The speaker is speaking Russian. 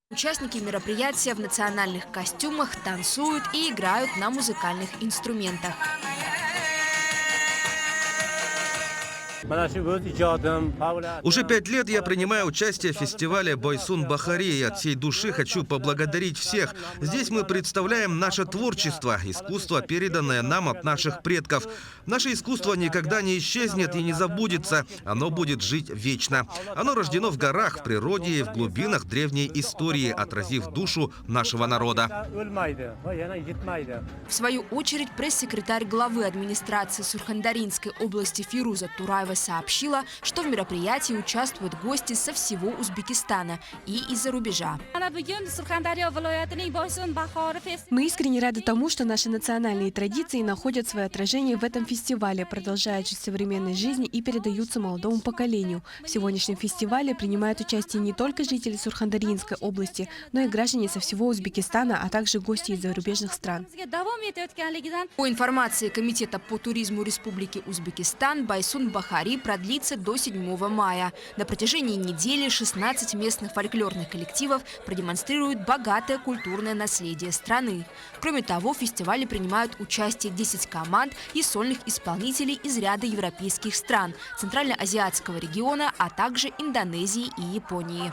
Участники мероприятия в национальных костюмах танцуют и играют на музыкальных инструментах. Уже 5 лет я принимаю участие в фестивале «Бойсун Бахари», и от всей души хочу поблагодарить всех. Здесь мы представляем наше творчество, искусство, переданное нам от наших предков. Наше искусство никогда не исчезнет и не забудется. Оно будет жить вечно. Оно рождено в горах, в природе и в глубинах древней истории, отразив душу нашего народа. В свою очередь, пресс-секретарь главы администрации Сурхандаринской области Фируза Тураева сообщила, что в мероприятии участвуют гости со всего Узбекистана и из-за рубежа. Мы искренне рады тому, что наши национальные традиции находят свое отражение в этом фестивале, продолжают жить современной жизнью и передаются молодому поколению. В сегодняшнем фестивале принимают участие не только жители Сурхандаринской области, но и граждане со всего Узбекистана, а также гости из зарубежных стран. По информации Комитета по туризму Республики Узбекистан, Бойсун Бахари продлится до 7 мая. На протяжении недели 16 местных фольклорных коллективов продемонстрируют богатое культурное наследие страны. Кроме того, в фестивале принимают участие 10 команд и сольных исполнителей из ряда европейских стран, Центральноазиатского региона, а также Индонезии и Японии.